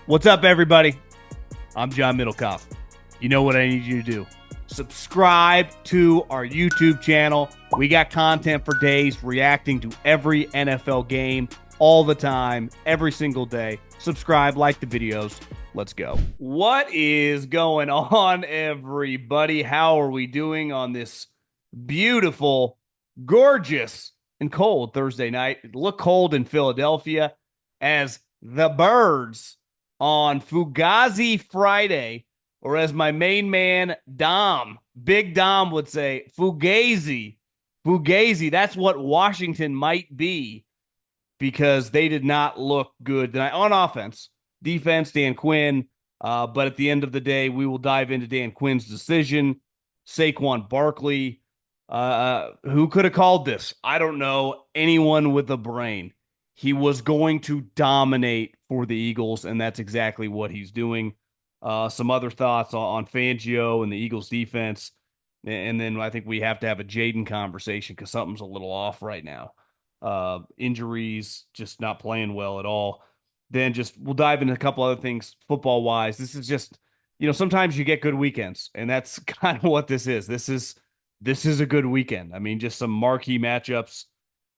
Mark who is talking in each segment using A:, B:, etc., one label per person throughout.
A: What's up, everybody? I'm John Middlekauff. You know what I need you to do. Subscribe to our YouTube channel. We got content for days reacting to every NFL game all the time, every single day. Subscribe, like the videos. Let's go. What is going on, everybody? How are we doing on this beautiful, gorgeous, and cold Thursday night? It looked cold in Philadelphia as the Birds on Fugazi Friday, or as my main man Dom, Big Dom would say, Fugazi. Fugazi, that's what Washington might be because they did not look good tonight on offense. Defense, Dan Quinn. But at the end of the day, we will dive into Dan Quinn's decision. Saquon Barkley. Who could have called this? I don't know. Anyone with a brain. He was going to dominate for the Eagles, and that's exactly what he's doing. Some other thoughts on Fangio and the Eagles defense. And then I think we have to have a Jayden conversation because something's a little off right now. Injuries, just not playing well at all. Then just we'll dive into a couple other things football wise. This is just, sometimes you get good weekends, and that's kind of what this is. This is a good weekend. I mean, just some marquee matchups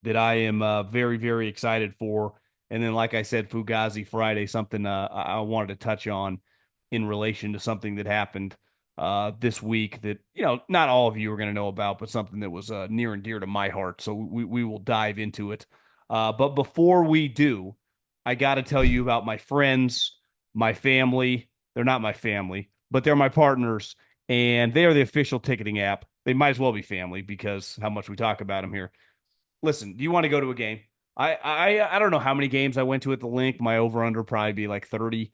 A: that I am very, very excited for. And then, like I said, Fugazi Friday, something I wanted to touch on in relation to something that happened this week that, not all of you are going to know about, but something that was near and dear to my heart. So we will dive into it. But before we do, I got to tell you about my friends, my family. They're not my family, but they're my partners, and they are the official ticketing app. They might as well be family because how much we talk about them here. Listen, do you want to go to a game? I don't know how many games I went to at the Link. My over under probably be like 30.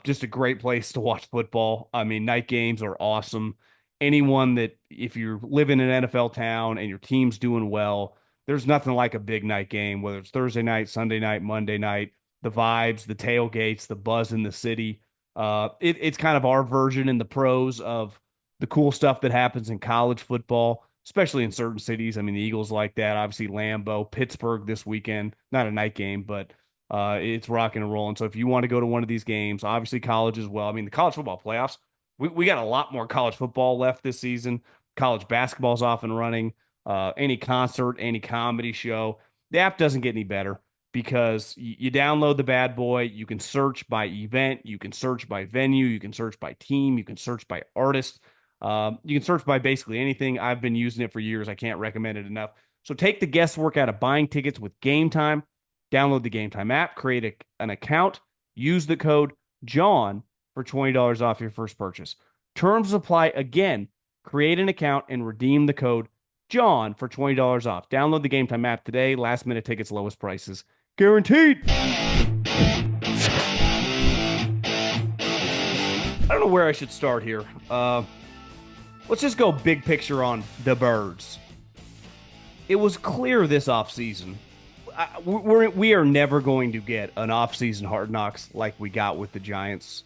A: Just a great place to watch football. I mean, night games are awesome. Anyone that if you live in an NFL town and your team's doing well, there's nothing like a big night game, whether it's Thursday night, Sunday night, Monday night, the vibes, the tailgates, the buzz in the city. It's kind of our version in the pros of the cool stuff that happens in college football, especially in certain cities. I mean, the Eagles like that. Obviously, Lambeau, Pittsburgh this weekend, not a night game, but it's rocking and rolling. So if you want to go to one of these games, obviously college as well. I mean, the college football playoffs, we got a lot more college football left this season. College basketball's off and running. Any concert, any comedy show. The app doesn't get any better because you download the bad boy. You can search by event. You can search by venue. You can search by team. You can search by artist. You can search by basically anything. I've been using it for years. I can't recommend it enough. So take the guesswork out of buying tickets with Game Time. Download the Game Time app, create an account, use the code JOHN for $20 off your first purchase. Terms apply again. Create an account and redeem the code JOHN for $20 off. Download the Game Time app today. Last minute tickets, lowest prices. Guaranteed. I don't know where I should start here. Let's just go big picture on the Birds. It was clear this offseason. We are never going to get an offseason Hard Knocks like we got with the Giants.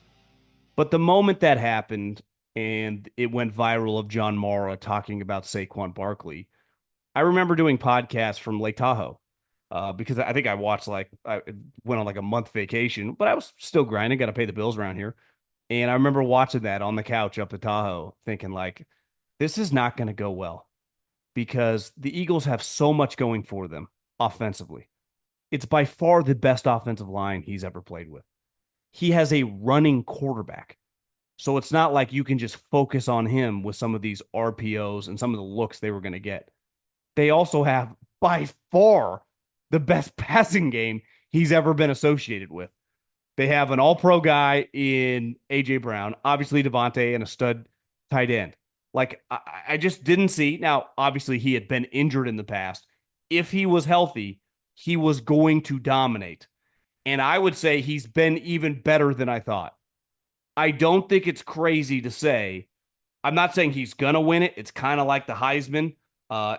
A: But the moment that happened and it went viral of John Mara talking about Saquon Barkley, I remember doing podcasts from Lake Tahoe because I think I went on like a month vacation, but I was still grinding, got to pay the bills around here. And I remember watching that on the couch up at Tahoe thinking like, this is not going to go well because the Eagles have so much going for them offensively. It's by far the best offensive line he's ever played with. He has a running quarterback. So it's not like you can just focus on him with some of these RPOs and some of the looks they were going to get. They also have by far the best passing game he's ever been associated with. They have an all-pro guy in A.J. Brown, obviously Devontae, and a stud tight end. Like, I just didn't see. Now, obviously, he had been injured in the past. If he was healthy, he was going to dominate. And I would say he's been even better than I thought. I don't think it's crazy to say, I'm not saying he's going to win it. It's kind of like the Heisman.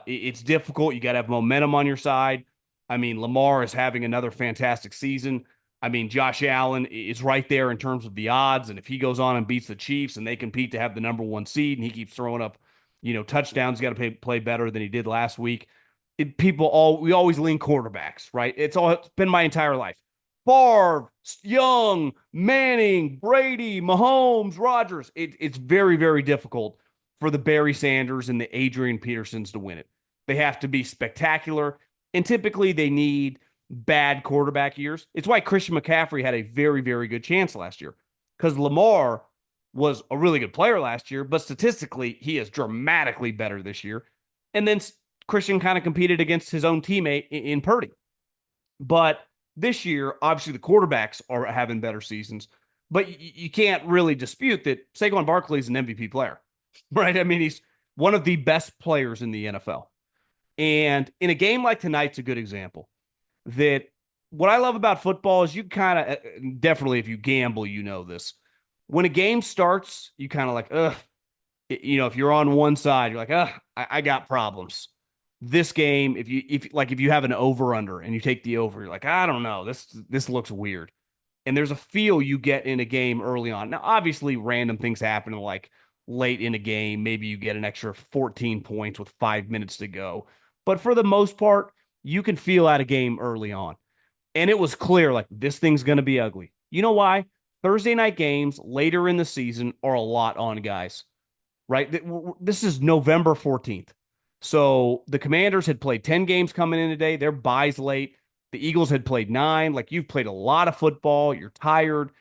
A: It's difficult. You got to have momentum on your side. I mean, Lamar is having another fantastic season. I mean, Josh Allen is right there in terms of the odds. And if he goes on and beats the Chiefs and they compete to have the number one seed and he keeps throwing up, touchdowns, got to play better than he did last week. We always lean quarterbacks, right? It's been my entire life. Favre, Young, Manning, Brady, Mahomes, Rodgers. It's very, very difficult for the Barry Sanders and the Adrian Petersons to win it. They have to be spectacular, and typically they need bad quarterback years. It's why Christian McCaffrey had a very, very good chance last year because Lamar was a really good player last year, but statistically, he is dramatically better this year. And then Christian kind of competed against his own teammate in Purdy. But this year, obviously, the quarterbacks are having better seasons. But you can't really dispute that Saquon Barkley is an MVP player, right? I mean, he's one of the best players in the NFL. And in a game like tonight's a good example that what I love about football is you kind of definitely, if you gamble, you know this. When a game starts, you kind of like, ugh, if you're on one side, you're like, I got problems. This game, if you have an over under and you take the over, you're like, I don't know, this looks weird. And there's a feel you get in a game early on. Now, obviously, random things happen like late in a game. Maybe you get an extra 14 points with 5 minutes to go. But for the most part, you can feel out a game early on. And it was clear, like, this thing's going to be ugly. You know why? Thursday night games later in the season are a lot on guys, right? This is November 14th. So the Commanders had played 10 games coming in today. Their bye's late. The Eagles had played 9. Like, you've played a lot of football. You're tired.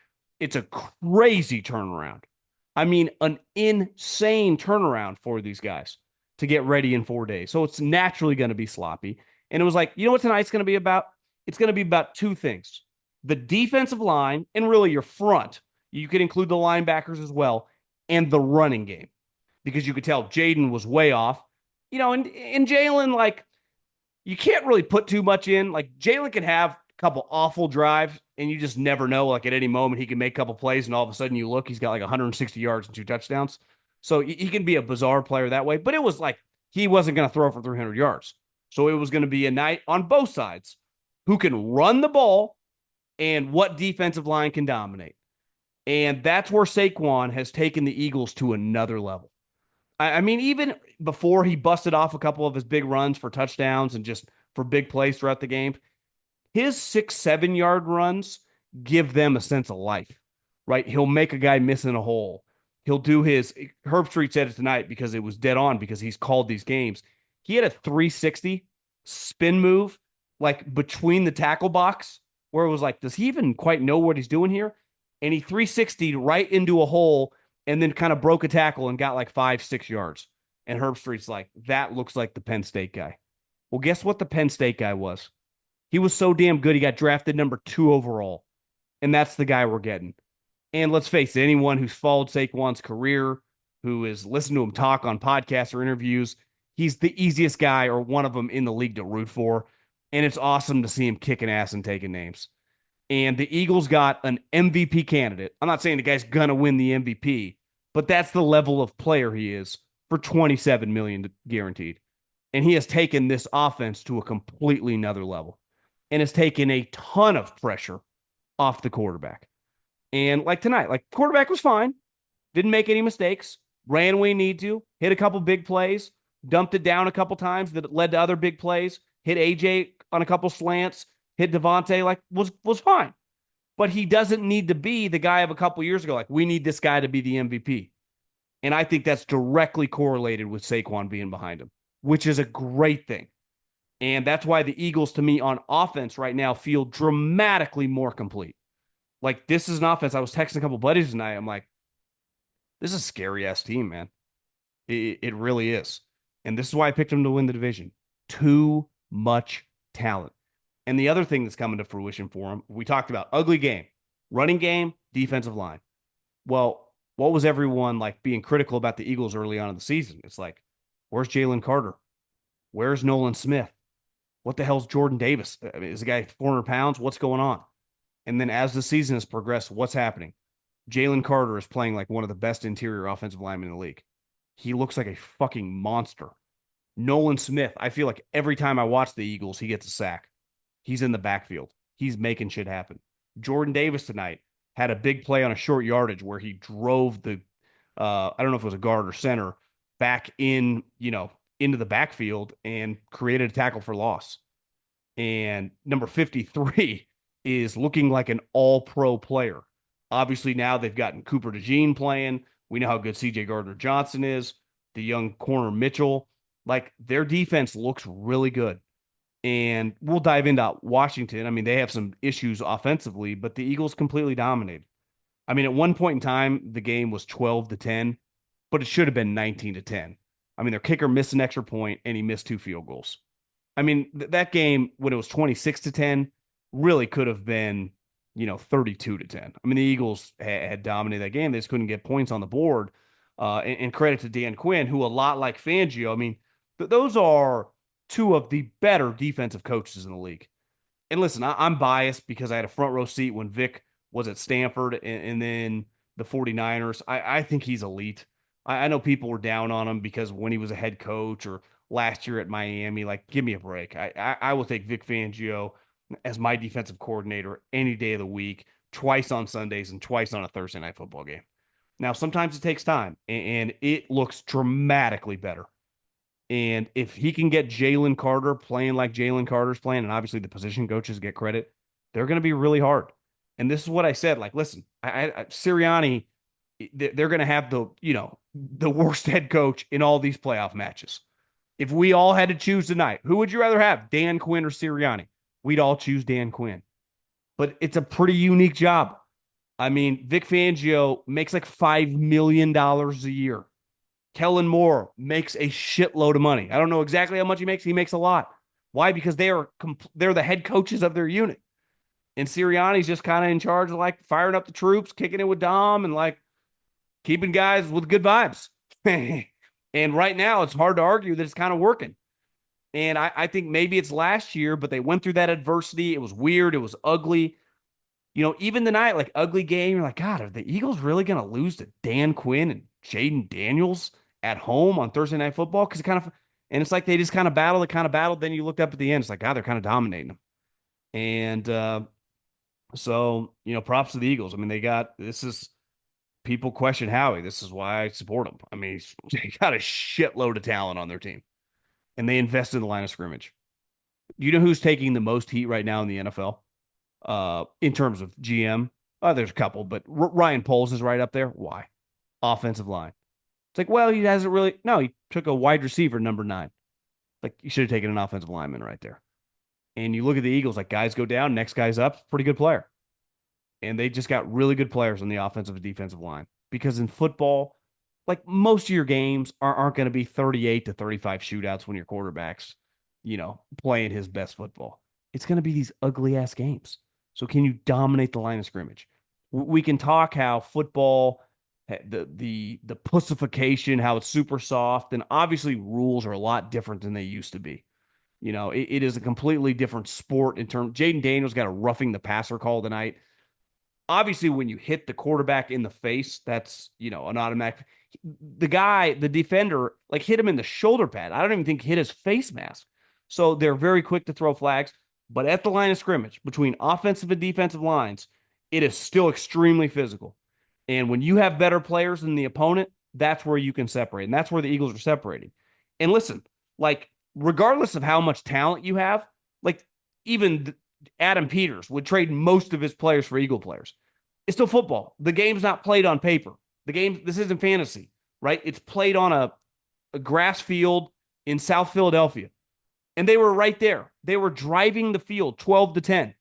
A: It's a crazy turnaround. I mean, an insane turnaround for these guys to get ready in 4 days. So it's naturally going to be sloppy. And it was like, you know what tonight's going to be about? It's going to be about two things. The defensive line and really your front. You could include the linebackers as well, and the running game. Because you could tell Jayden was way off. And Jalen, like, you can't really put too much in. Like, Jalen can have a couple awful drives, and you just never know. Like, at any moment, he can make a couple plays, and all of a sudden you look, he's got like 160 yards and 2 touchdowns. So he can be a bizarre player that way. But it was like he wasn't going to throw for 300 yards. So it was going to be a night on both sides who can run the ball and what defensive line can dominate. And that's where Saquon has taken the Eagles to another level. I mean, even before he busted off a couple of his big runs for touchdowns and just for big plays throughout the game, his 6-7 yard runs give them a sense of life, right? He'll make a guy miss in a hole. He'll do his Herb Street said it tonight because it was dead on because he's called these games. He had a 360 spin move like between the tackle box where it was like, does he even quite know what he's doing here? And he 360'd right into a hole and then kind of broke a tackle and got like 5-6 yards. And Herb Street's like, that looks like the Penn State guy. Well, guess what the Penn State guy was? He was so damn good, he got drafted number 2 overall. And that's the guy we're getting. And let's face it, anyone who's followed Saquon's career, who has listened to him talk on podcasts or interviews, he's the easiest guy or one of them in the league to root for. And it's awesome to see him kicking ass and taking names. And the Eagles got an MVP candidate. I'm not saying the guy's going to win the MVP, but that's the level of player he is for $27 million guaranteed. And he has taken this offense to a completely another level and has taken a ton of pressure off the quarterback. And like tonight, like quarterback was fine, didn't make any mistakes, ran when he needed to, hit a couple big plays, dumped it down a couple times that led to other big plays, hit AJ on a couple slants, hit Devontae, like was fine. But he doesn't need to be the guy of a couple years ago. Like, we need this guy to be the MVP. And I think that's directly correlated with Saquon being behind him, which is a great thing. And that's why the Eagles, to me, on offense right now feel dramatically more complete. Like, this is an offense. I was texting a couple buddies tonight. I'm like, this is a scary-ass team, man. It really is. And this is why I picked them to win the division. Too much talent. And the other thing that's coming to fruition for him, we talked about ugly game, running game, defensive line. Well, what was everyone like being critical about the Eagles early on in the season? It's like, where's Jalen Carter? Where's Nolan Smith? What the hell's Jordan Davis? I mean, is the guy 400 pounds? What's going on? And then as the season has progressed, what's happening? Jalen Carter is playing like one of the best interior offensive linemen in the league. He looks like a fucking monster. Nolan Smith, I feel like every time I watch the Eagles, he gets a sack. He's in the backfield. He's making shit happen. Jordan Davis tonight had a big play on a short yardage where he drove the, I don't know if it was a guard or center, back in, into the backfield and created a tackle for loss. And number 53 is looking like an all-pro player. Obviously, now they've gotten Cooper DeJean playing. We know how good CJ Gardner-Johnson is, the young corner Mitchell. Like, their defense looks really good. And we'll dive into Washington. I mean, they have some issues offensively, but the Eagles completely dominated. I mean, at one point in time, the game was 12-10, but it should have been 19-10. I mean, their kicker missed an extra point and he missed two field goals. I mean, that game when it was 26-10 really could have been, 32-10. I mean, the Eagles had dominated that game. They just couldn't get points on the board. And credit to Dan Quinn, who, a lot like Fangio, I mean, those are two of the better defensive coaches in the league. And listen, I'm biased because I had a front row seat when Vic was at Stanford and then the 49ers. I think he's elite. I know people were down on him because when he was a head coach or last year at Miami, like, give me a break. I will take Vic Fangio as my defensive coordinator any day of the week, twice on Sundays and twice on a Thursday night football game. Now, sometimes it takes time, and it looks dramatically better. And if he can get Jalen Carter playing like Jalen Carter's playing, and obviously the position coaches get credit, they're going to be really hard. And this is what I said. Like, listen, Sirianni, they're going to have the worst head coach in all these playoff matches. If we all had to choose tonight, who would you rather have, Dan Quinn or Sirianni? We'd all choose Dan Quinn. But it's a pretty unique job. I mean, Vic Fangio makes like $5 million a year. Kellen Moore makes a shitload of money. I don't know exactly how much he makes. He makes a lot. Why? Because they're the head coaches of their unit. And Sirianni's just kind of in charge of like firing up the troops, kicking it with Dom, and like keeping guys with good vibes. And right now, it's hard to argue that it's kind of working. And I think maybe it's last year, but they went through that adversity. It was weird. It was ugly. Even tonight, like, ugly game, you're like, God, are the Eagles really going to lose to Dan Quinn and Jayden Daniels at home on Thursday Night Football? Because it's like they just kind of battled. Then you looked up at the end. It's like, God, they're kind of dominating them. And so, props to the Eagles. I mean, people question Howie. This is why I support him. I mean, they got a shitload of talent on their team, and they invest in the line of scrimmage. You know who's taking the most heat right now in the NFL? In terms of GM, there's a couple, but Ryan Poles is right up there. Why? Offensive line. It's like, well, he hasn't really. No, he took a wide receiver, number 9. Like, you should have taken an offensive lineman right there. And you look at the Eagles, like, guys go down, next guy's up, pretty good player. And they just got really good players on the offensive and defensive line. Because in football, like, most of your games aren't going to be 38-35 shootouts when your quarterback's, playing his best football. It's going to be these ugly ass games. So can you dominate the line of scrimmage? We can talk how football, the pussification, how it's super soft, and obviously rules are a lot different than they used to be. It is a completely different sport in terms. Jayden Daniels got a roughing the passer call tonight. Obviously, when you hit the quarterback in the face, that's, an automatic. The guy, the defender, like, hit him in the shoulder pad. I don't even think hit his face mask. So they're very quick to throw flags. But at the line of scrimmage, between offensive and defensive lines, it is still extremely physical. And when you have better players than the opponent, that's where you can separate. And that's where the Eagles are separating. And listen, like, regardless of how much talent you have, like, even Adam Peters would trade most of his players for Eagle players. It's still football. The game's not played on paper. This isn't fantasy, right? It's played on a grass field in South Philadelphia. And they were right there. They were driving the field 12-10.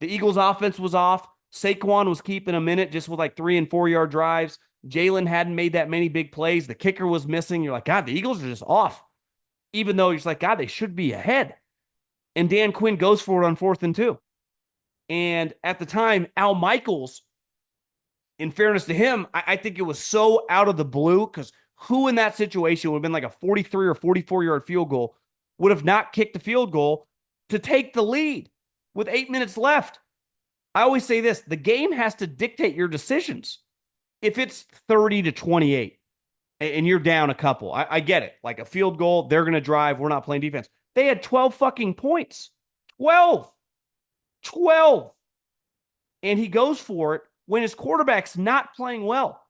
A: The Eagles' offense was off. Saquon was keeping them in it just with like 3 and 4 yard drives. Jalen hadn't made that many big plays. The kicker was missing. You're like, God, the Eagles are just off. Even though you're just like, God, they should be ahead. And Dan Quinn goes for it on 4th and 2. And at the time, Al Michaels, in fairness to him, I think it was so out of the blue, because who in that situation would have been like a 43 or 44 yard field goal would have not kicked the field goal to take the lead with 8 minutes left. I always say this, the game has to dictate your decisions. If it's 30-28 and you're down a couple, I get it. Like, a field goal, they're going to drive. We're not playing defense. They had 12 fucking points. 12. And he goes for it when his quarterback's not playing well.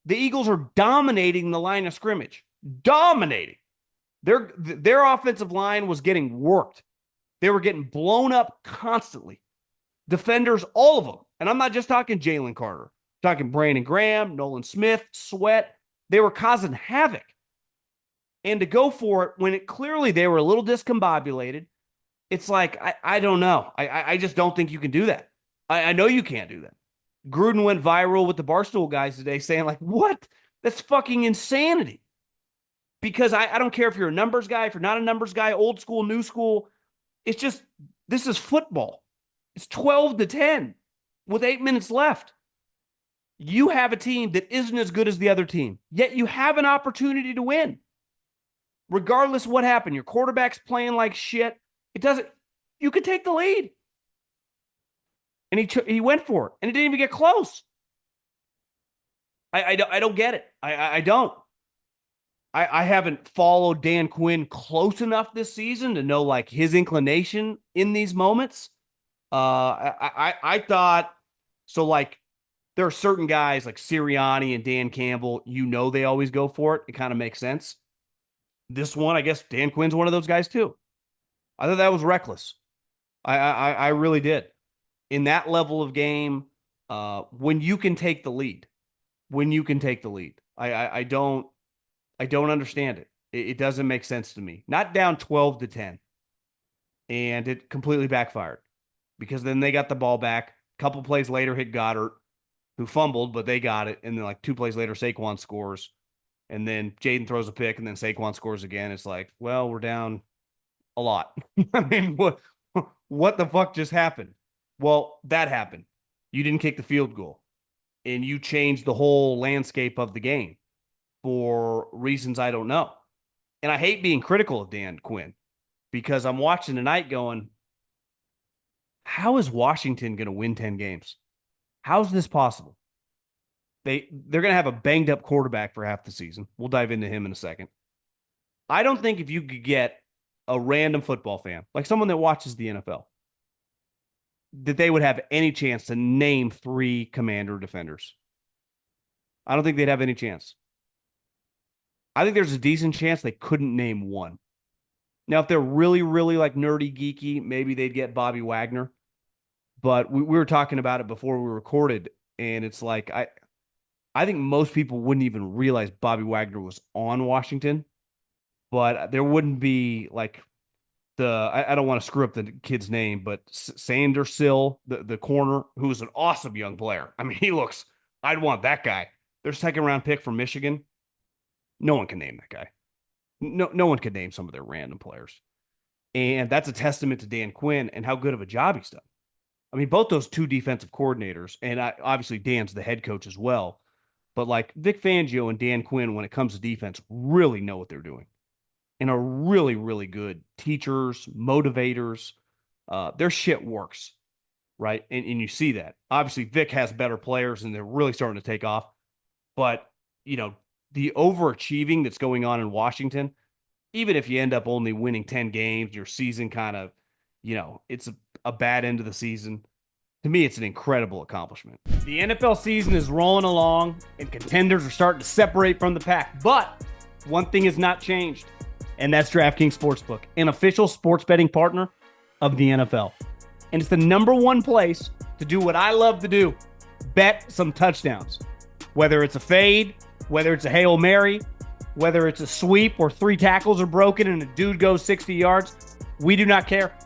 A: The Eagles are dominating the line of scrimmage. Dominating. Their offensive line was getting worked. They were getting blown up constantly. Defenders, all of them. And I'm not just talking Jalen Carter. I'm talking Brandon Graham, Nolan Smith, Sweat. They were causing havoc. And to go for it when it clearly they were a little discombobulated, it's like, I don't know. I just don't think you can do that. I know you can't do that. Gruden went viral with the Barstool guys today saying, like, what? That's fucking insanity. Because I don't care if you're a numbers guy, if you're not a numbers guy, old school, new school. It's just, this is football. It's 12-10 with 8 minutes left. You have a team that isn't as good as the other team, yet you have an opportunity to win. Regardless of what happened, your quarterback's playing like shit. It doesn't, you could take the lead. And he went for it, and it didn't even get close. I don't get it. I don't. I haven't followed Dan Quinn close enough this season to know like his inclination in these moments. I thought so. Like there are certain guys like Sirianni and Dan Campbell. You know they always go for it. It kind of makes sense. This one, I guess Dan Quinn's one of those guys too. I thought that was reckless. I really did. In that level of game, when you can take the lead, I don't understand it. It doesn't make sense to me. Not down 12-10, and it completely backfired because then they got the ball back. A couple plays later, hit Goddard, who fumbled, but they got it. And then like 2 plays later, Saquon scores, and then Jayden throws a pick, and then Saquon scores again. It's like, well, we're down a lot. I mean, what the fuck just happened? Well, that happened. You didn't kick the field goal, and you changed the whole landscape of the game for reasons I don't know. And I hate being critical of Dan Quinn because I'm watching tonight going, how is Washington going to win 10 games? How's this possible? They're going to have a banged up quarterback for half the season. We'll dive into him in a second. I don't think if you could get a random football fan, like someone that watches the NFL, that they would have any chance to name 3 Commander defenders. I don't think they'd have any chance. I think there's a decent chance they couldn't name one. Now, if they're really, really like nerdy, geeky, maybe they'd get Bobby Wagner. But we were talking about it before we recorded, and it's like I think most people wouldn't even realize Bobby Wagner was on Washington. But there wouldn't be like I don't want to screw up the kid's name, but Sandersill, the corner, who is an awesome young player. I mean, I'd want that guy. Their second round pick from Michigan. No one can name that guy. No one can name some of their random players. And that's a testament to Dan Quinn and how good of a job he's done. I mean, both those 2 defensive coordinators, and obviously Dan's the head coach as well, but like Vic Fangio and Dan Quinn, when it comes to defense, really know what they're doing and are really, really good teachers, motivators. Their shit works, right? And you see that. Obviously, Vic has better players, and they're really starting to take off. But, the overachieving that's going on in Washington, even if you end up only winning 10 games, your season kind of, it's a bad end of the season. To me, it's an incredible accomplishment. The NFL season is rolling along, and contenders are starting to separate from the pack. But one thing has not changed, and that's DraftKings Sportsbook, an official sports betting partner of the NFL. And it's the #1 place to do what I love to do, bet some touchdowns. Whether it's a fade, whether it's a Hail Mary, whether it's a sweep or 3 tackles are broken and a dude goes 60 yards, we do not care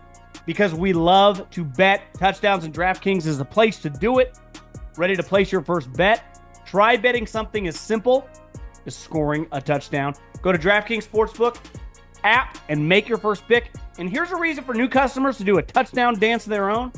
A: because we love to bet touchdowns, and DraftKings is the place to do it. Ready to place your first bet? Try betting something as simple as scoring a touchdown. Go to DraftKings Sportsbook app and make your first pick. And here's a reason for new customers to do a touchdown dance of their own.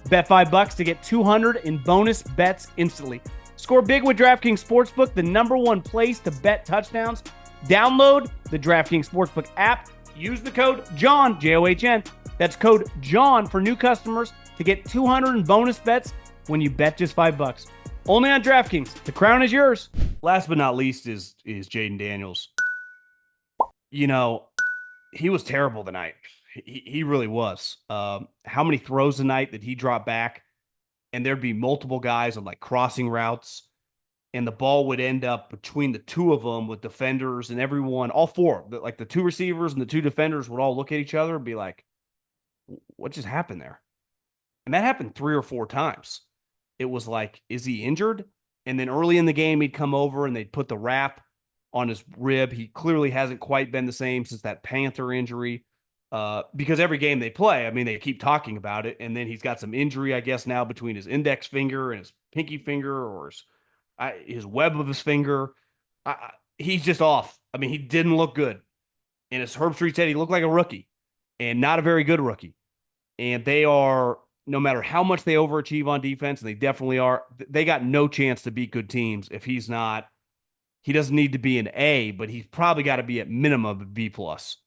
A: Bet $5 to get 200 in bonus bets instantly. Score big with DraftKings Sportsbook, the #1 place to bet touchdowns. Download the DraftKings Sportsbook app. Use the code JOHN, John. That's code JOHN for new customers to get 200 in bonus bets when you bet just $5. Only on DraftKings. The crown is yours. Last but not least is Jayden Daniels. He was terrible tonight. He really was. How many throws tonight did he drop back? And there'd be multiple guys on like crossing routes, and the ball would end up between the 2 of them with defenders and everyone, all 4, like the 2 receivers and the 2 defenders would all look at each other and be like, what just happened there? And that happened 3 or 4 times. It was like, is he injured? And then early in the game, he'd come over and they'd put the wrap on his rib. He clearly hasn't quite been the same since that Panther injury. Because every game they play, I mean, they keep talking about it. And then he's got some injury, I guess, now between his index finger and his pinky finger, or his web of his finger. He's just off. I mean, he didn't look good. And as Herb Street said, he looked like a rookie and not a very good rookie. And they are, no matter how much they overachieve on defense, and they definitely are, they got no chance to beat good teams if he's not. He doesn't need to be an A, but he's probably got to be at minimum a B plus,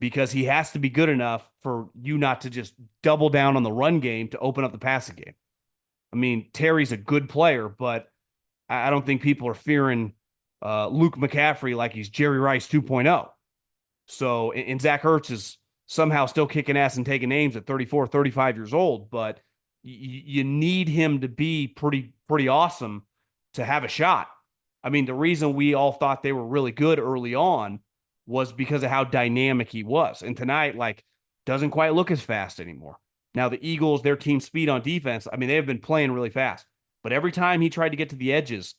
A: because he has to be good enough for you not to just double down on the run game to open up the passing game. I mean, Terry's a good player, but I don't think people are fearing Luke McCaffrey like he's Jerry Rice 2.0. So, and Zach Ertz is somehow still kicking ass and taking names at 34, 35 years old, but you need him to be pretty awesome to have a shot. I mean, the reason we all thought they were really good early on was because of how dynamic he was. And tonight, like, doesn't quite look as fast anymore. Now, the Eagles, their team speed on defense, I mean, they have been playing really fast. But every time he tried to get to the edges,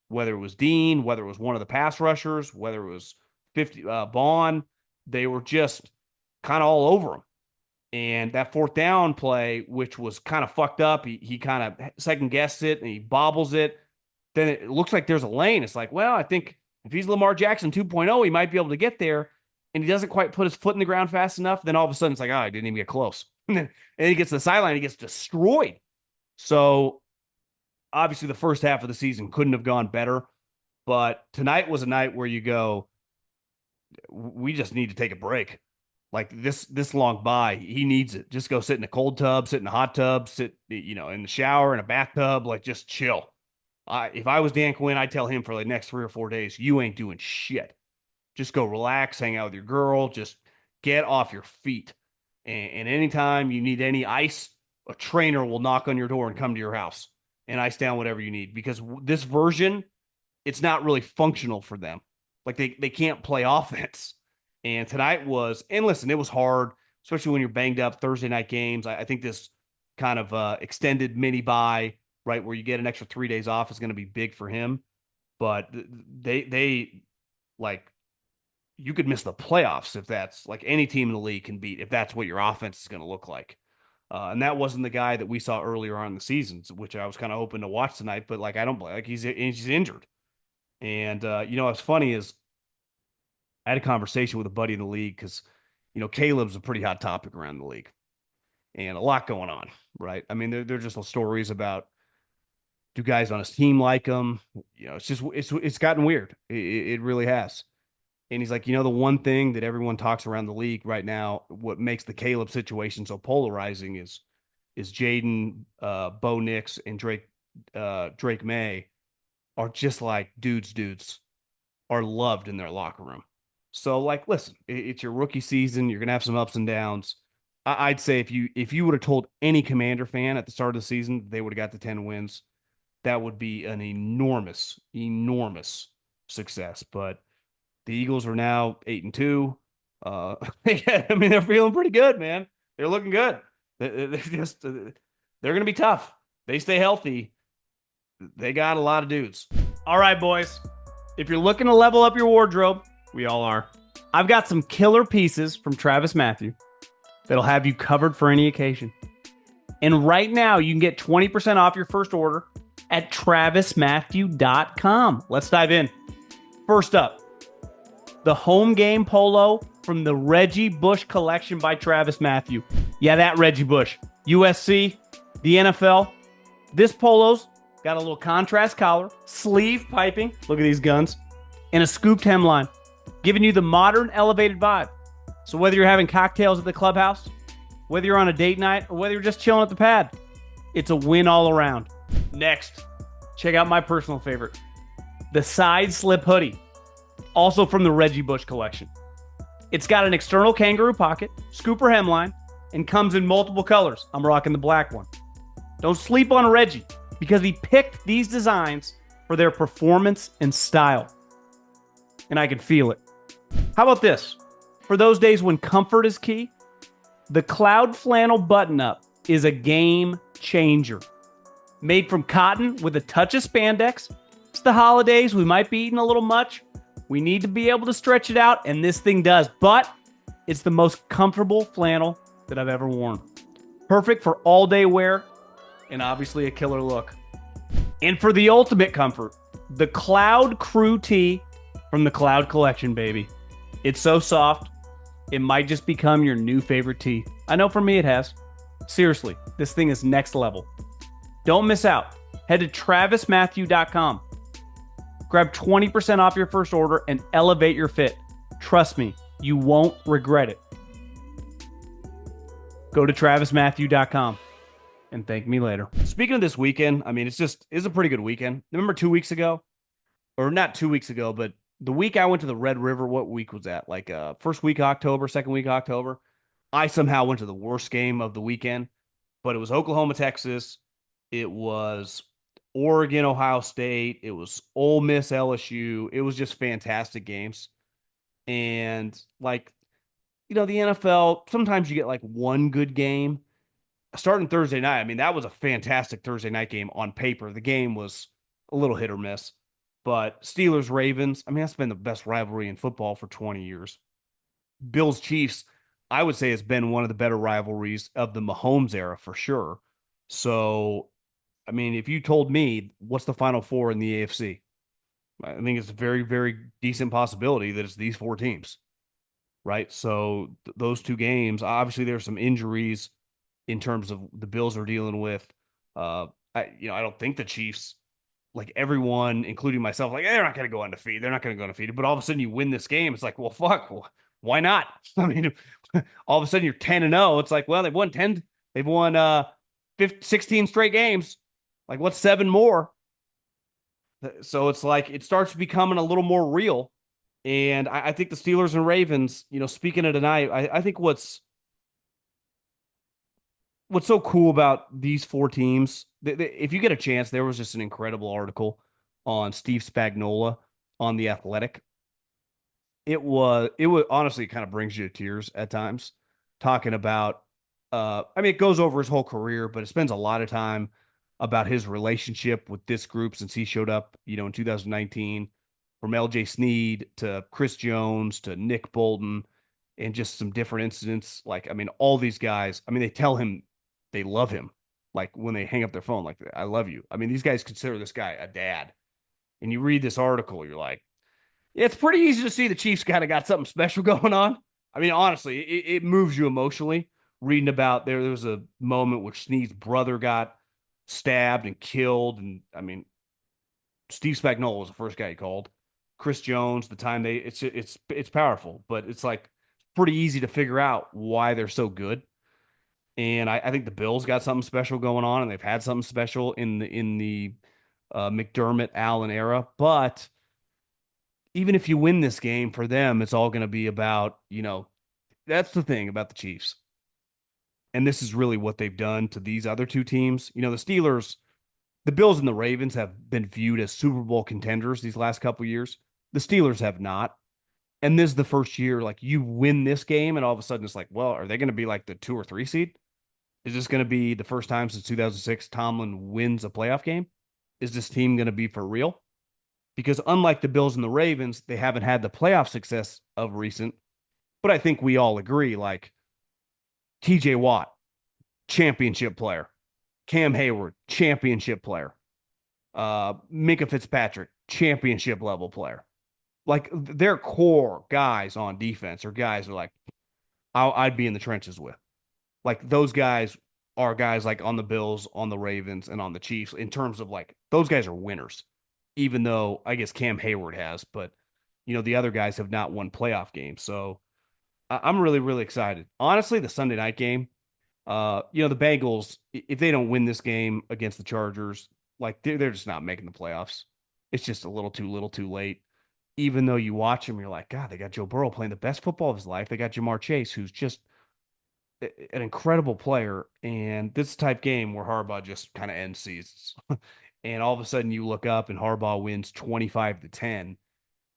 A: whether it was Dean, whether it was one of the pass rushers, whether it was Bond, they were just kind of all over him. And that fourth down play, which was kind of fucked up, he kind of second-guessed it, and he bobbles it. Then it looks like there's a lane. It's like, well, I think if he's Lamar Jackson 2.0, he might be able to get there. And he doesn't quite put his foot in the ground fast enough. Then all of a sudden, it's like, oh, he didn't even get close. And then he gets to the sideline, he gets destroyed. So obviously the first half of the season couldn't have gone better. But tonight was a night where you go, we just need to take a break. Like this long bye, he needs it. Just go sit in a cold tub, sit in a hot tub, sit, in the shower, in a bathtub, like just chill. If I was Dan Quinn, I'd tell him for the next 3 or 4 days, you ain't doing shit. Just go relax, hang out with your girl, just get off your feet. And anytime you need any ice, a trainer will knock on your door and come to your house and ice down whatever you need, because this version, it's not really functional for them. Like they can't play offense. And tonight was, and listen, it was hard, especially when you're banged up Thursday night games. I think this kind of extended mini bye, right, where you get an extra 3 days off, is going to be big for him. But they like, you could miss the playoffs if that's like any team in the league can beat, if that's what your offense is going to look like. And that wasn't the guy that we saw earlier on in the seasons, which I was kind of hoping to watch tonight. But like, I don't like he's injured. And what's funny is I had a conversation with a buddy in the league because Caleb's a pretty hot topic around the league, and a lot going on, right? I mean, they're just stories about, do guys on his team like him? It's gotten weird. It really has. And he's like, the one thing that everyone talks around the league right now, what makes the Caleb situation so polarizing is Jayden, Bo Nix, and Drake May are just like dudes are loved in their locker room. So like, listen, it's your rookie season. You're gonna have some ups and downs. I'd say if you would have told any Commander fan at the start of the season they would have got the 10 wins, that would be an enormous success. But the Eagles are now 8-2. I mean, they're feeling pretty good, man. They're looking good. They're going to be tough. They stay healthy. They got a lot of dudes. All right, boys. If you're looking to level up your wardrobe, we all are. I've got some killer pieces from TravisMathew that'll have you covered for any occasion. And right now, you can get 20% off your first order at TravisMathew.com. Let's dive in. First up, the home game polo from the Reggie Bush collection by TravisMathew. Yeah, that Reggie Bush. USC, the NFL. This polo's got a little contrast collar, sleeve piping, look at these guns, and a scooped hemline, giving you the modern elevated vibe. So whether you're having cocktails at the clubhouse, whether you're on a date night, or whether you're just chilling at the pad, it's a win all around. Next, check out my personal favorite, the side slip hoodie, also from the Reggie Bush collection. It's got an external kangaroo pocket, scooper hemline, and comes in multiple colors. I'm rocking the black one. Don't sleep on Reggie, because he picked these designs for their performance and style. And I can feel it. How about this? For those days when comfort is key, the Cloud Flannel button-up is a game changer. Made from cotton with a touch of spandex. It's the holidays. We might be eating a little much. We need to be able to stretch it out, and this thing does. But it's the most comfortable flannel that I've ever worn. Perfect for all-day wear, and obviously a killer look. And for the ultimate comfort, the Cloud Crew tee from the Cloud Collection, baby. It's so soft, it might just become your new favorite tee. I know for me it has. Seriously, this thing is next level. Don't miss out. Head to travismatthew.com. Grab 20% off your first order and elevate your fit. Trust me, you won't regret it. Go to travismatthew.com and thank me later. Speaking of this weekend, I mean, it's a pretty good weekend. Remember 2 weeks ago? Or not 2 weeks ago, but the week I went to the Red River, what week was that? Like first week of October, second week of October. I somehow went to the worst game of the weekend, but it was Oklahoma, Texas. It was Oregon, Ohio State. It was Ole Miss, LSU. It was just fantastic games. And like, the NFL, sometimes you get like one good game. Starting Thursday night, I mean, that was a fantastic Thursday night game on paper. The game was a little hit or miss. But Steelers, Ravens, I mean, that's been the best rivalry in football for 20 years. Bills, Chiefs, I would say has been one of the better rivalries of the Mahomes era for sure. So, I mean, if you told me what's the Final Four in the AFC, I think it's a very, very decent possibility that it's these four teams, right? So those two games, obviously there's some injuries in terms of the Bills are dealing with. I don't think the Chiefs, like everyone, including myself, like they're not going to go undefeated. They're not going to go undefeated. But all of a sudden you win this game. It's like, well, fuck, why not? I mean, all of a sudden you're 10-0. It's like, well, they've won 10. They've won 16 straight games. Like, what's 7 more? So it's like it starts becoming a little more real. And I think the Steelers and Ravens, speaking of tonight, I think what's so cool about these four teams, if you get a chance, there was just an incredible article on Steve Spagnuolo on The Athletic. It was honestly, it kind of brings you to tears at times talking about, I mean, it goes over his whole career, but it spends a lot of time about his relationship with this group since he showed up, in 2019, from LJ Sneed to Chris Jones to Nick Bolton and just some different incidents. Like, I mean, all these guys, I mean, they tell him they love him. Like when they hang up their phone, like, I love you. I mean, these guys consider this guy a dad. And you read this article, you're like, yeah, it's pretty easy to see the Chiefs kind of got something special going on. I mean, honestly, it moves you emotionally reading about there was a moment where Snead's brother got stabbed and killed. And I mean, Steve Spagnuolo was the first guy he called. Chris Jones, the time it's powerful, but it's like pretty easy to figure out why they're so good. And I think the Bills got something special going on, and they've had something special in the McDermott Allen era. But even if you win this game for them, it's all going to be about, that's the thing about the Chiefs. And this is really what they've done to these other two teams. The Steelers, the Bills and the Ravens have been viewed as Super Bowl contenders these last couple years. The Steelers have not. And this is the first year, like you win this game, and all of a sudden it's like, well, are they going to be like the 2 or 3 seed? Is this going to be the first time since 2006 Tomlin wins a playoff game? Is this team going to be for real? Because unlike the Bills and the Ravens, they haven't had the playoff success of recent. But I think we all agree, like TJ Watt, championship player. Cam Hayward, championship player. Minka Fitzpatrick, championship level player. Like their core guys on defense are guys who are like, I'd be in the trenches with. Like those guys are guys like on the Bills, on the Ravens, and on the Chiefs in terms of like those guys are winners. Even though I guess Cam Hayward has, but the other guys have not won playoff games. So I'm really, really excited. Honestly, the Sunday night game, the Bengals, if they don't win this game against the Chargers, like they're just not making the playoffs. It's just a little too late. Even though you watch them, you're like, God, they got Joe Burrow playing the best football of his life. They got Jamar Chase, who's just an incredible player. And this type game where Harbaugh just kind of ends seasons. And all of a sudden you look up and Harbaugh wins 25-10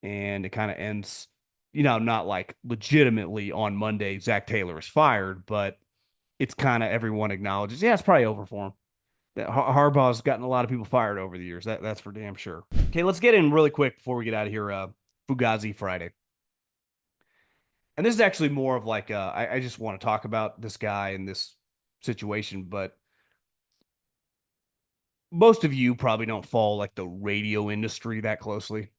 A: and it kind of ends, not like legitimately on Monday, Zach Taylor is fired, but it's kind of everyone acknowledges, yeah, it's probably over for him. That Harbaugh's gotten a lot of people fired over the years. That's for damn sure. Okay, let's get in really quick before we get out of here. Fugazi Friday, and this is actually more of like I just want to talk about this guy and this situation, but most of you probably don't follow like the radio industry that closely,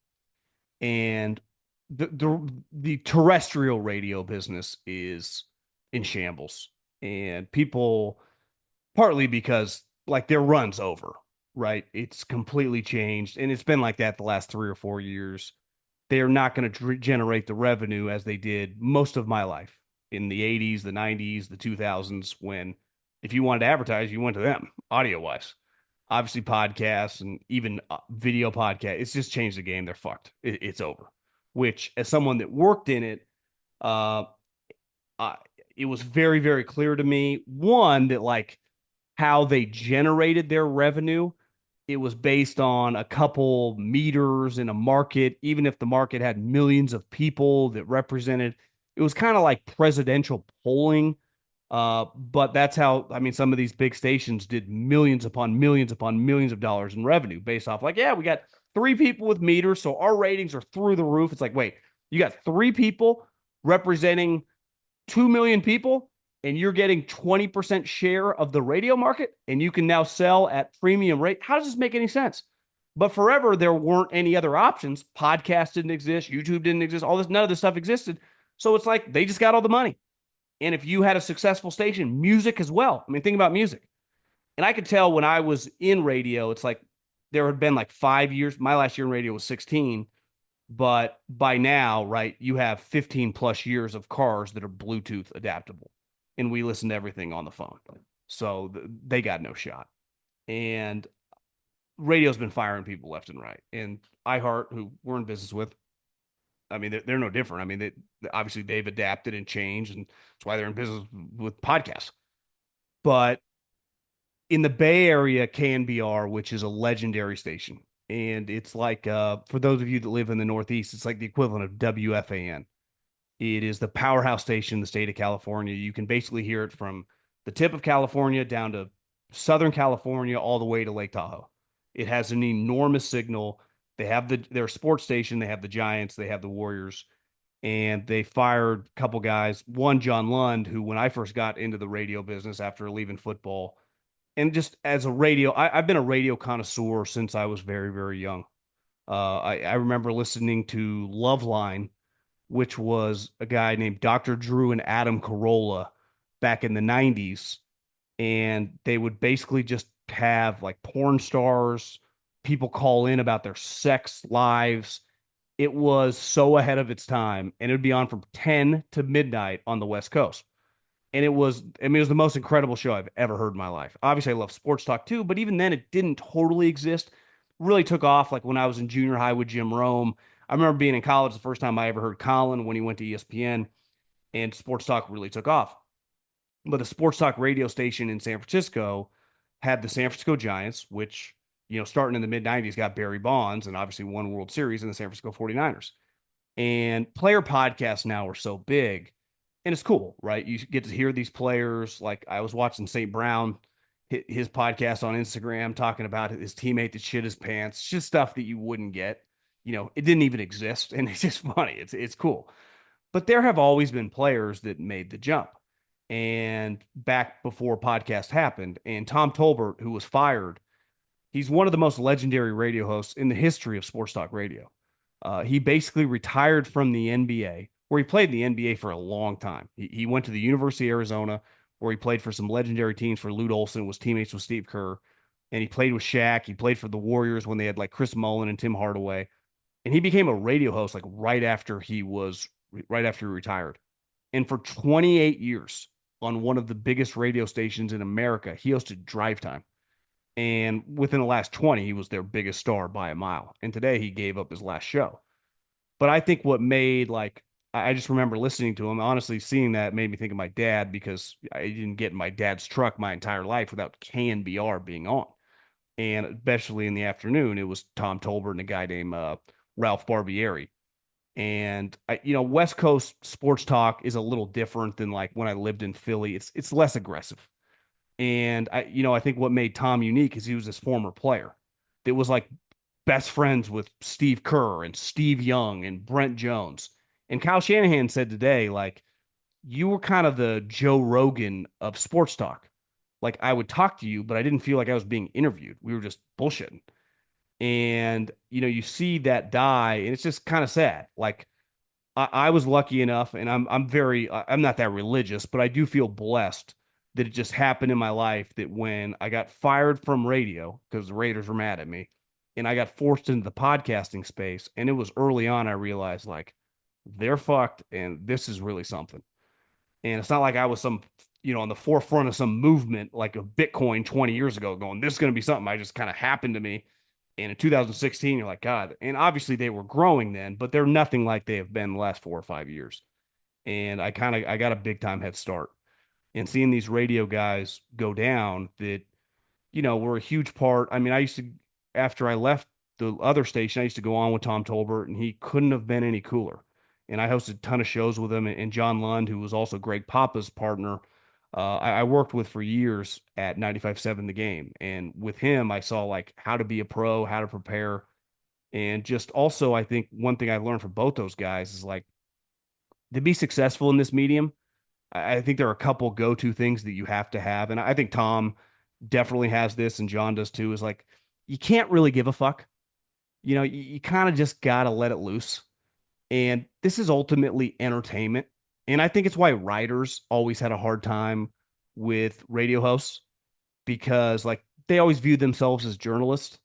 A: and the terrestrial radio business is in shambles, and people partly because like their run's over, right? It's completely changed, and it's been like that the last 3 or 4 years. They're not going to generate the revenue as they did most of my life in the 80s, the 90s, the 2000s, when if you wanted to advertise, you went to them audio wise. Obviously, podcasts and even video podcast, it's just changed the game. They're fucked. It's over. Which, as someone that worked in it, uh, uh, it was very, very clear to me. One, that like how they generated their revenue, it was based on a couple meters in a market, even if the market had millions of people that represented. It was kind of like presidential polling. But that's how, I mean, some of these big stations did millions upon millions of dollars in revenue based off, like, yeah, we got three people with meters, so our ratings are through the roof. It's like, wait, you got three people representing 2 million people and you're getting 20% share of the radio market and you can now sell at premium rate. How does this make any sense? But forever, there weren't any other options. Podcast didn't exist. YouTube didn't exist. All this, none of this stuff existed. So it's like they just got all the money. And if you had a successful station, music as well. I mean, think about music. And I could tell when I was in radio, it's like there had been like 5 years. My last year in radio was 16. But by now, right, you have 15 plus years of cars that are Bluetooth adaptable. And we listen to everything on the phone. So they got no shot. And radio's been firing people left and right. And iHeart, who we're in business with, I mean, they're no different. I mean, obviously they've adapted and changed, and that's why they're in business with podcasts. But in the Bay Area, KNBR, which is a legendary station, and it's like for those of you that live in the Northeast, it's like the equivalent of WFAN. It is the powerhouse station in the state of California. You can basically hear it from the tip of California down to Southern California, all the way to Lake Tahoe. It has an enormous signal. They have their sports station. They have the Giants. They have the Warriors, and they fired a couple guys. One, John Lund, who when I first got into the radio business after leaving football, and just as a radio, I've been a radio connoisseur since I was very, very young. I remember listening to Loveline, which was a guy named Dr. Drew and Adam Carolla back in the 90s. And they would basically just have like porn stars, people call in about their sex lives. It was so ahead of its time. And it would be on from 10 to midnight on the West Coast. And it was, I mean, it was the most incredible show I've ever heard in my life. Obviously, I love sports talk too, but even then, it didn't totally exist. Really took off like when I was in junior high with Jim Rome. I remember being in college the first time I ever heard Colin when he went to ESPN, and sports talk really took off. But a sports talk radio station in San Francisco had the San Francisco Giants, which, starting in the mid 90s, got Barry Bonds and obviously won World Series in the San Francisco 49ers. And player podcasts now are so big, and it's cool, right? You get to hear these players. Like I was watching St. Brown, his podcast on Instagram, talking about his teammate that shit his pants, it's just stuff that you wouldn't get. It didn't even exist, and it's just funny. It's cool. But there have always been players that made the jump. And back before podcast happened, and Tom Tolbert, who was fired, he's one of the most legendary radio hosts in the history of sports talk radio. He basically retired from the NBA, where he played in the NBA for a long time. He went to the University of Arizona, where he played for some legendary teams. For Lute Olson, was teammates with Steve Kerr, and he played with Shaq. He played for the Warriors when they had like Chris Mullin and Tim Hardaway, and he became a radio host like right after he retired. And for 28 years on one of the biggest radio stations in America, he hosted Drive Time. And within the last 20, he was their biggest star by a mile. And today he gave up his last show. But I think what made like I just remember listening to him, honestly seeing that made me think of my dad, because I didn't get in my dad's truck my entire life without KNBR being on. And especially in the afternoon, it was Tom Tolbert and a guy named Ralph Barbieri. And West Coast sports talk is a little different than like when I lived in Philly. It's less aggressive. And I think what made Tom unique is he was this former player that was like best friends with Steve Kerr and Steve Young and Brent Jones. And Kyle Shanahan said today, like, you were kind of the Joe Rogan of sports talk. Like, I would talk to you, but I didn't feel like I was being interviewed. We were just bullshitting. And, you see that die, and it's just kind of sad. Like, I was lucky enough, and I'm not that religious, but I do feel blessed that it just happened in my life that when I got fired from radio because the Raiders were mad at me, and I got forced into the podcasting space, and it was early on I realized like they're fucked, and this is really something. And it's not like I was on the forefront of some movement like of Bitcoin 20 years ago, going this is going to be something. I just kind of happened to me. And in 2016, you're like, God. And obviously they were growing then, but they're nothing like they have been the last 4 or 5 years. And I got a big time head start. And seeing these radio guys go down that, were a huge part. I mean, after I left the other station, I used to go on with Tom Tolbert, and he couldn't have been any cooler. And I hosted a ton of shows with him, and John Lund, who was also Greg Papa's partner, I worked with for years at 95.7 The Game. And with him, I saw like how to be a pro, how to prepare. And just also, I think one thing I learned from both those guys is like to be successful in this medium, I think there are a couple go-to things that you have to have. And I think Tom definitely has this, and John does too, is like you can't really give a fuck. You kind of just gotta let it loose. And this is ultimately entertainment. And I think it's why writers always had a hard time with radio hosts because like they always viewed themselves as journalists.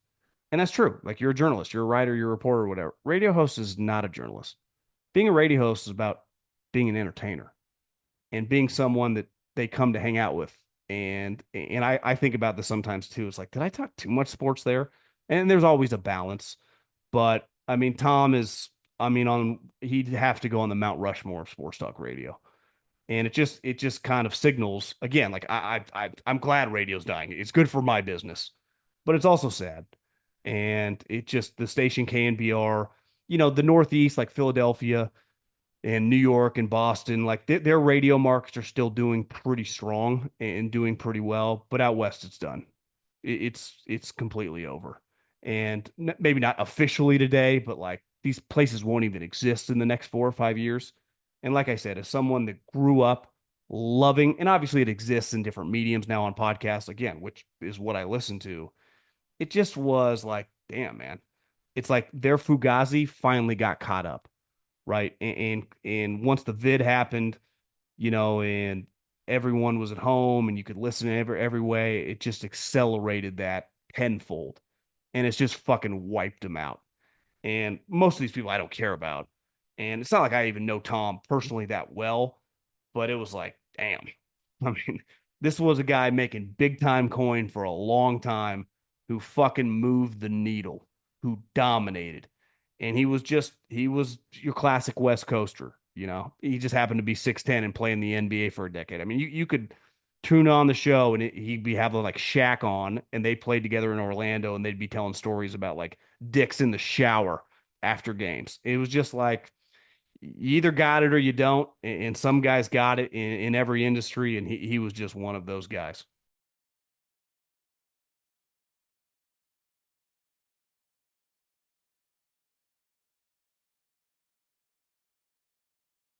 A: And that's true. Like you're a journalist, you're a writer, you're a reporter, whatever. Radio host is not a journalist. Being a radio host is about being an entertainer and being someone that they come to hang out with. And I think about this sometimes too. It's like, did I talk too much sports there? And there's always a balance. But I mean, Tom is, I mean, he'd have to go on the Mount Rushmore of sports talk radio. And it just kind of signals again, like I'm glad radio's dying. It's good for my business, but it's also sad. And it just the station KNBR, the Northeast, like Philadelphia, and New York and Boston, like their radio markets are still doing pretty strong and doing pretty well, but out west it's done. It's completely over, and maybe not officially today, but like these places won't even exist in the next 4 or 5 years. And like I said, as someone that grew up loving, and obviously it exists in different mediums now on podcasts again, which is what I listen to. It just was like, damn, man. It's like their Fugazi finally got caught up, right? And once the vid happened, and everyone was at home and you could listen in every way, it just accelerated that tenfold. And it's just fucking wiped them out. And most of these people I don't care about. And it's not like I even know Tom personally that well, but it was like, damn. I mean, this was a guy making big time coin for a long time who fucking moved the needle, who dominated. And he was your classic West Coaster, He just happened to be 6'10" and play in the NBA for a decade. I mean, you could tune on the show and he'd be having like Shaq on, and they played together in Orlando, and they'd be telling stories about like dicks in the shower after games. It was just like you either got it or you don't, and some guys got it in every industry, and he was just one of those guys.